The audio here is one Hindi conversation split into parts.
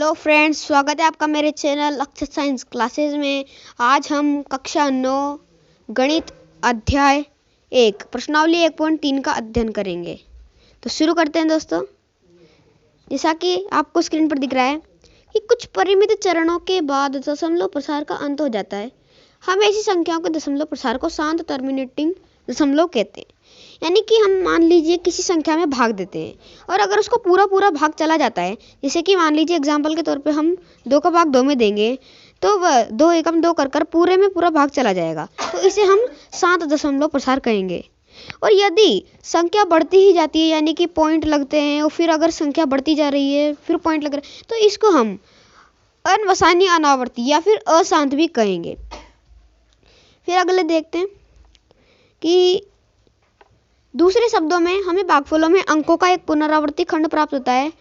हेलो फ्रेंड्स, स्वागत है आपका मेरे चैनल अक्षर साइंस क्लासेस में। आज हम कक्षा 9 गणित अध्याय 1 प्रश्नावली 1.3 का अध्ययन करेंगे। तो शुरू करते हैं दोस्तों। जैसा कि आपको स्क्रीन पर दिख रहा है कि कुछ परिमित चरणों के बाद दशमलव प्रसार का अंत हो जाता है। हम ऐसी संख्याओं के दशमलव प्रसार को शांत टर्मिनेटिंग दशमलव कहते हैं। यानी कि हम मान लीजिए किसी संख्या में भाग देते हैं और अगर उसको पूरा भाग चला जाता है, जैसे कि मान लीजिए एग्जाम्पल के तौर पे हम 2 का भाग 2 में देंगे तो वह 2 एकम 2 कर पूरे में पूरा भाग चला जाएगा, तो इसे हम शांत दशमलव प्रसार कहेंगे। और यदि संख्या बढ़ती ही जाती है, यानी कि पॉइंट लगते हैं और फिर अगर संख्या बढ़ती जा रही है फिर पॉइंट लग रहा है, तो इसको हम अनवसानी अनावर्ती या फिर अशांत भी कहेंगे। फिर अगले देखते हैं कि दूसरे शब्दों में हमें भागफलों में अंकों का एक पुनरावर्ती खंड प्राप्त होता है,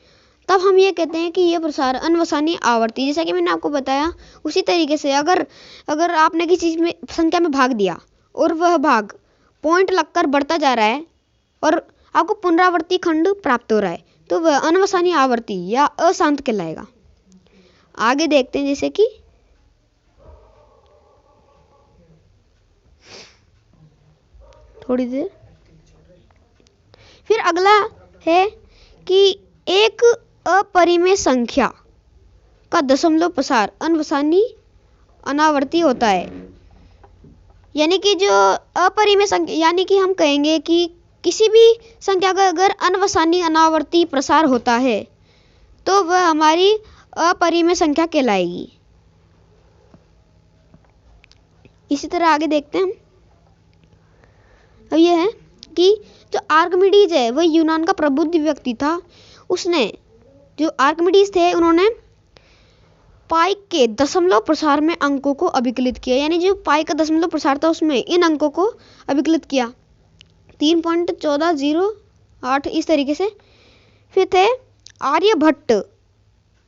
तब हम ये कहते हैं कि यह प्रसार अनवसानी आवर्ती। जैसा कि मैंने आपको बताया उसी तरीके से अगर आपने किसी चीज़ में संख्या में भाग दिया और वह भाग पॉइंट लगकर बढ़ता जा रहा है और आपको पुनरावर्ती खंड प्राप्त हो रहा है, तो वह अनवसानी आवर्ती या अशांत कहलाएगा। आगे देखते हैं, जैसे कि थोड़ी देर फिर अगला है कि एक अपरिमेय संख्या का दशमलव प्रसार अनवसानी अनावर्ती होता है। यानी कि जो अपरिमेय संख्या, यानी कि हम कहेंगे कि किसी भी संख्या का अगर अनवसानी अनावर्ती प्रसार होता है तो वह हमारी अपरिमेय संख्या कहलाएगी। इसी तरह आगे देखते हैं हम। अब यह है कि जो आर्किमिडीज है वह यूनान का प्रबुद्ध व्यक्ति था। उसने जो आर्किमिडीज थे उन्होंने पाई के दशमलव प्रसार में अंकों को अभिकलित किया। यानी जो पाई का दशमलव प्रसार था उसमें इन अंकों को अभिकलित किया 3.1408 इस तरीके से। फिर थे आर्यभट्ट,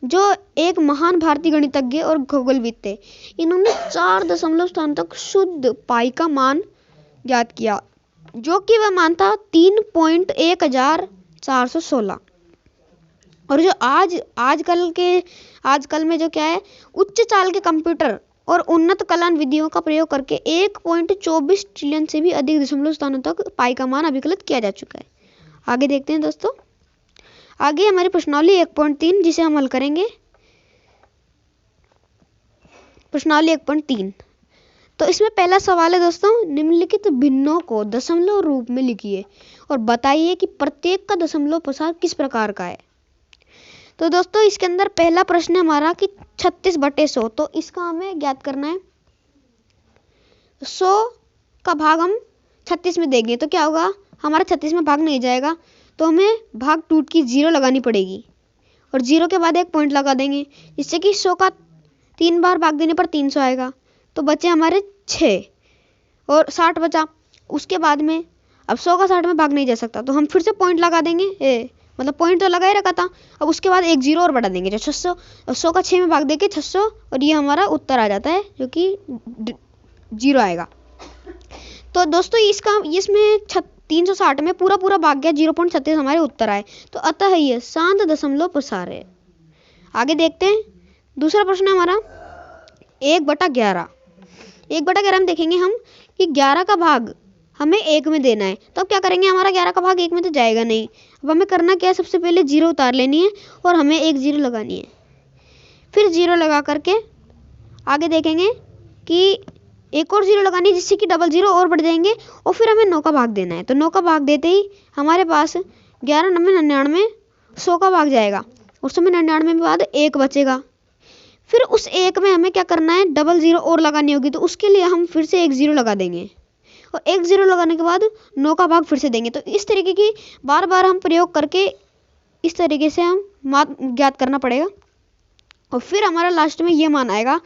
जो एक महान भारतीय गणितज्ञ और खगोलविद थे। इन्होंने 4 दशमलव स्थान तक शुद्ध पाई का मान ज्ञात किया, जो कि वह मान था 3.1416। और जो आजकल में जो क्या है, उच्च चाल के कंप्यूटर और उन्नत कलन विधियों का प्रयोग करके 1.24 ट्रिलियन से भी अधिक दशमलव स्थानों तक पाई का मान अभिकलित किया जा चुका है। आगे देखते हैं दोस्तों। आगे हमारी प्रश्नावली 1.3 जिसे हम हल करेंगे। प्रश्नावली 1.3, तो इसमें पहला सवाल है दोस्तों, निम्नलिखित भिन्नों को दशमलव रूप में लिखिए और बताइए कि प्रत्येक का दशमलव प्रसार किस प्रकार का है। तो दोस्तों इसके अंदर पहला प्रश्न है हमारा कि 36/100, तो इसका हमें ज्ञात करना है। 100 का भाग हम 36 में देंगे तो क्या होगा, हमारा 36 में भाग नहीं जाएगा, तो हमें भाग टूट की 0 लगानी पड़ेगी और 0 के बाद एक पॉइंट लगा देंगे, जिससे कि 100 का 3 बार भाग देने पर 300 आएगा। तो बचे हमारे 6 और 60 बचा। उसके बाद में अब 100 का 60 में भाग नहीं जा सकता, तो हम फिर से पॉइंट लगा देंगे। मतलब पॉइंट तो लगा ही रखा था, अब उसके बाद एक 0 और बढ़ा देंगे, जो 600। 100 का 6 में भाग देके 600 और ये हमारा उत्तर आ जाता है, जो कि 0 आएगा। तो दोस्तों इसमें 360 में पूरा भाग गया, 0.36 हमारे उत्तर आए, तो अतः ये शांत दशमलव प्रसार है। आगे देखते हैं। दूसरा प्रश्न है हमारा 1/11। 1/11 में देखेंगे हम कि 11 का भाग हमें 1 में देना है, तो अब क्या करेंगे, हमारा 11 का भाग 1 में तो जाएगा नहीं। अब हमें करना क्या है, सबसे पहले 0 उतार लेनी है और हमें एक 0 लगानी है। फिर 0 लगा करके आगे देखेंगे कि एक और 0 लगानी है, जिससे कि डबल 0 और बढ़ जाएंगे और फिर हमें 9 का भाग देना है। तो 9 का भाग देते ही हमारे पास 11, 90, 99, 100 का भाग जाएगा और 100 में 99 में बाद 1 बचेगा। फिर उस 1 में हमें क्या करना है, डबल 0 और लगानी होगी, तो उसके लिए हम फिर से एक 0 लगा देंगे और एक 0 लगाने के बाद 9 का भाग फिर से देंगे। तो इस तरीके की बार बार हम प्रयोग करके इस तरीके से हम मान ज्ञात करना पड़ेगा और फिर हमारा लास्ट में ये मान आएगा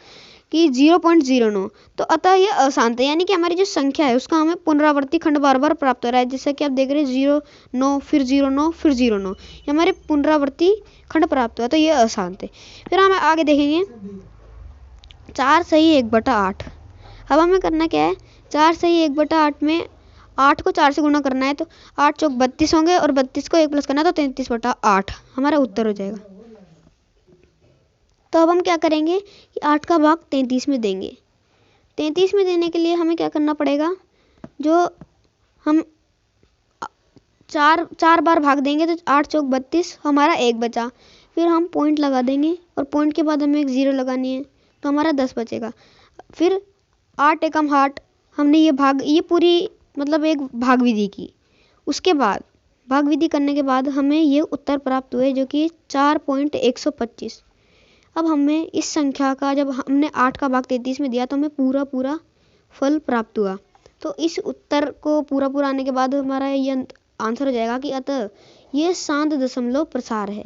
कि 0.09। तो अतः यह अशांत है, यानी कि हमारी जो संख्या है उसका हमें पुनरावर्ती खंड बार बार प्राप्त हो रहा है। जैसे कि आप देख रहे हैं 0, 9, फिर 0, 9, फिर 0, 9, ये हमारे पुनरावर्ती खंड प्राप्त हुआ, तो यह अशांत है। फिर हम आगे देखेंगे 4 सही 1/8। अब हमें करना क्या है, 4 सही 1/8 में 8 को 4 से गुणा करना है, तो 8 चौक 32 होंगे और 32 को 1 प्लस करना है तो 33/8 हमारा उत्तर हो जाएगा। तो अब हम क्या करेंगे कि 8 का भाग 33 में देंगे। 33 में देने के लिए हमें क्या करना पड़ेगा, जो हम चार बार भाग देंगे तो 8 चौक 32, हमारा 1 बचा। फिर हम पॉइंट लगा देंगे और पॉइंट के बाद हमें एक 0 लगानी है तो हमारा 10 बचेगा। फिर 8 एकम 8, हमने ये पूरी मतलब एक भाग विधि की। उसके बाद भाग विधि करने के बाद हमें ये उत्तर प्राप्त हुए जो कि 4.125। अब हमें इस संख्या का, जब हमने 8 का भाग 33 में दिया तो हमें पूरा फल प्राप्त हुआ। तो इस उत्तर को पूरा आने के बाद हमारा ये आंसर हो जाएगा कि अतः ये शांत दशमलव प्रसार है।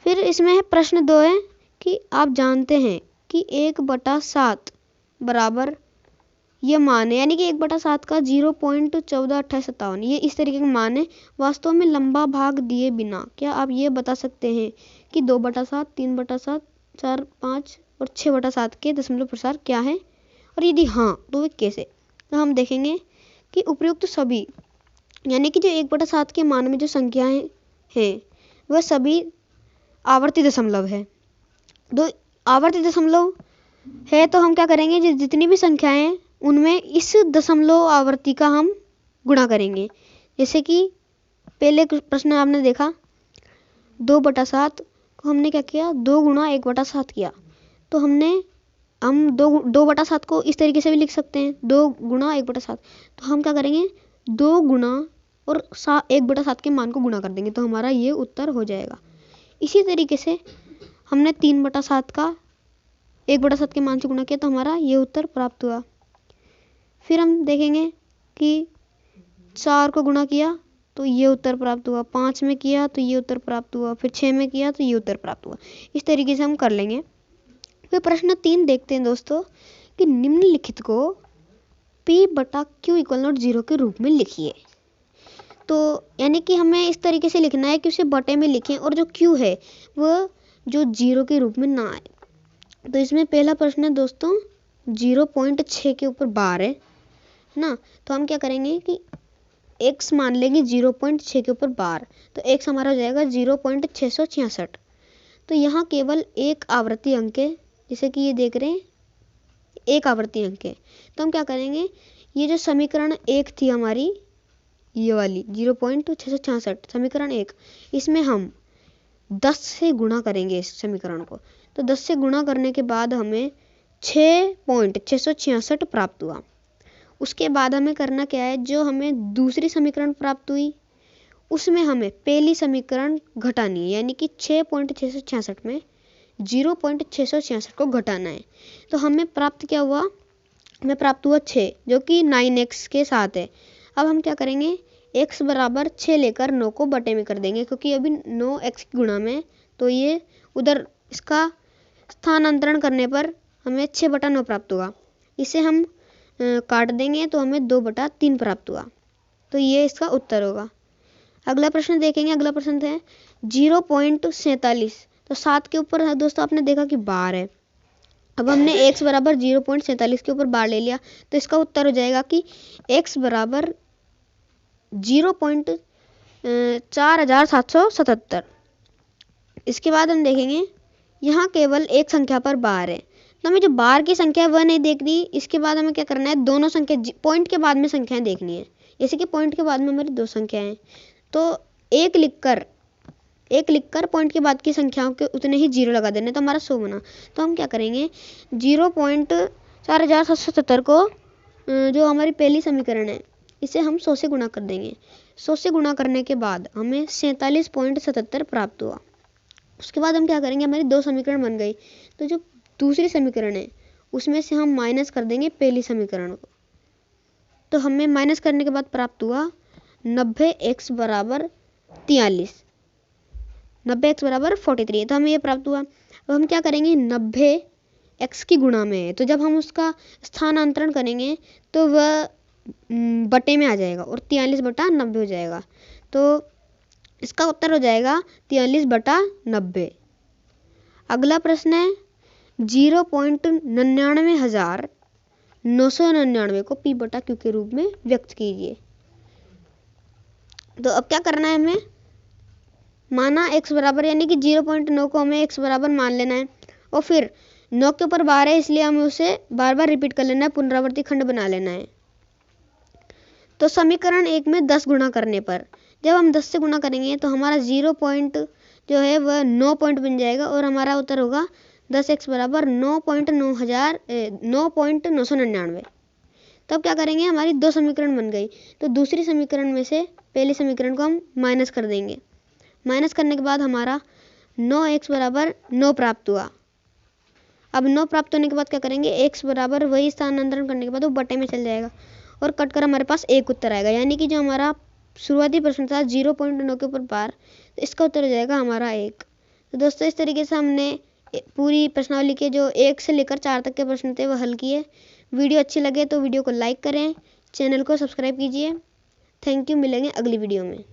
फिर इसमें है प्रश्न 2 है कि आप जानते हैं कि 1/7 बराबर ये मान है, यानी कि 1/7 का 0.142857, ये इस तरीके का मान है वास्तव में लंबा भाग दिए बिना। क्या आप ये बता सकते हैं कि 2/7, 3/7, 4, 5 और 6/7 के दशमलव प्रसार क्या है, और यदि हाँ तो वे कैसे? तो हम देखेंगे कि उपयुक्त सभी, यानी कि जो 1/7 के मान में जो संख्याएं हैं वह सभी आवर्ती दशमलव है। तो आवर्ती दशमलव है तो हम क्या करेंगे, जितनी भी संख्याएं हैं उनमें इस दशमलव आवर्ती का हम गुणा करेंगे। जैसे कि पहले प्रश्न आपने देखा 2/7 को हमने क्या किया, 2 गुणा 1/7 किया। तो हम 2/7 को इस तरीके से भी लिख सकते हैं, 2 गुणा 1/7। तो हम क्या करेंगे, 2 गुणा और 1/7 के मान को गुणा कर देंगे तो हमारा ये उत्तर हो जाएगा। इसी तरीके से हमने 3/7 का 1/7 के मान से गुणा किया तो हमारा ये उत्तर प्राप्त हुआ। फिर हम देखेंगे कि 4 को गुणा किया तो ये उत्तर प्राप्त हुआ, 5 में किया तो ये उत्तर प्राप्त हुआ, फिर 6 में किया तो ये उत्तर प्राप्त हुआ। इस तरीके से हम कर लेंगे। फिर प्रश्न 3 देखते हैं दोस्तों कि निम्नलिखित को P/Q=0 के रूप में लिखिए। तो यानी कि हमें इस तरीके से लिखना है कि उसे बटे में लिखें और जो Q है वह जो 0 के रूप में ना आए। तो इसमें पहला प्रश्न है दोस्तों 0.6 के ऊपर बार है ना, तो हम क्या करेंगे कि x मान लेंगे 0.6 के ऊपर बार, तो x हमारा हो जाएगा 0.666। तो यहाँ केवल एक आवर्ती अंक है, जैसे कि ये देख रहे हैं एक आवर्ती अंक है। तो हम क्या करेंगे, ये जो समीकरण 1 थी हमारी, ये वाली 0.666 समीकरण 1, इसमें हम 10 से गुणा करेंगे इस समीकरण को। तो 10 से गुणा करने के बाद हमें 6.666 प्राप्त हुआ। उसके बाद हमें करना क्या है, जो हमें दूसरी समीकरण प्राप्त हुई उसमें हमें पहली समीकरण घटानी है, यानी कि 6.666 में 0.666 को घटाना है। तो हमें प्राप्त क्या हुआ, हमें प्राप्त हुआ 6 जो कि 9x के साथ है। अब हम क्या करेंगे, x बराबर 6 लेकर 9 को बटे में कर देंगे, क्योंकि अभी 9x गुणा में, तो ये उधर इसका स्थानांतरण करने पर हमें 6/9 प्राप्त होगा। इसे हम काट देंगे तो हमें 2/3 प्राप्त हुआ। तो ये इसका उत्तर होगा। अगला प्रश्न देखेंगे। अगला प्रश्न है 0.47। तो 7 के ऊपर दोस्तों आपने देखा कि बार है। अब हमने x बराबर 0.47 के ऊपर बार ले लिया, तो इसका उत्तर हो जाएगा कि x बराबर 0.4777। इसके बाद हम देखेंगे यहाँ केवल एक संख्या पर बार है, तो हमें जो बार की संख्या है वह नहीं देखनी। इसके बाद हमें क्या करना है, दोनों संख्या पॉइंट के बाद में संख्याएं देखनी है। जैसे कि पॉइंट के बाद में हमारी 2 संख्याएं हैं, तो एक लिखकर पॉइंट के बाद की संख्याओं के उतने ही 0 लगा देने, तो हमारा 100 बना। तो हम क्या करेंगे, 0.4777 को जो हमारी पहली समीकरण है इसे हम 100 से गुणा कर देंगे। 100 से गुणा करने के बाद हमें 47.77 प्राप्त हुआ। उसके बाद हम क्या करेंगे, हमारी 2 समीकरण बन गई, तो जो दूसरी समीकरण है उसमें से हम माइनस कर देंगे पहली समीकरण को। तो हमें माइनस करने के बाद प्राप्त हुआ 90x बराबर 43, 90x बराबर 43। तो हमें ये प्राप्त हुआ। अब हम क्या करेंगे, 90x की गुणा में है, तो जब हम उसका स्थानांतरण करेंगे तो वह बटे में आ जाएगा और 43/90 हो जाएगा। तो इसका उत्तर हो जाएगा 43/90। अगला प्रश्न है 0.99,999 को P/Q के रूप में व्यक्त कीजिए। तो अब क्या करना है, हमें माना x बराबर, यानी कि 0.9 को हमें x बराबर मान लेना है और फिर 9 के ऊपर बार है इसलिए हमें उसे बार बार रिपीट कर लेना है, पुनरावर्ती खंड बना लेना है। तो समीकरण 1 में 10 गुणा करने पर, जब हम 10 से गुणा करेंगे तो हमारा 0 पॉइंट जो है वह 9 पॉइंट बन जाएगा और हमारा उत्तर होगा 10x बराबर 9.999। तब क्या करेंगे, हमारी दो समीकरण बन गई, तो दूसरी समीकरण में से पहली समीकरण को हम माइनस कर देंगे। माइनस करने के बाद हमारा 9x बराबर 9 प्राप्त हुआ। अब 9 प्राप्त होने के बाद क्या करेंगे, x बराबर वही स्थानांतरण करने के बाद वो बटे में चल जाएगा और कट कर हमारे पास एक उत्तर आएगा, यानी कि जो हमारा शुरुआती प्रश्न था 0.9 के ऊपर बार, तो इसका उत्तर हो जाएगा हमारा 1। तो दोस्तों इस तरीके से हमने पूरी प्रश्नावली के जो 1 से लेकर 4 तक के प्रश्न थे वो हल किए। वीडियो अच्छी लगे तो वीडियो को लाइक करें, चैनल को सब्सक्राइब कीजिए। थैंक यू, मिलेंगे अगली वीडियो में।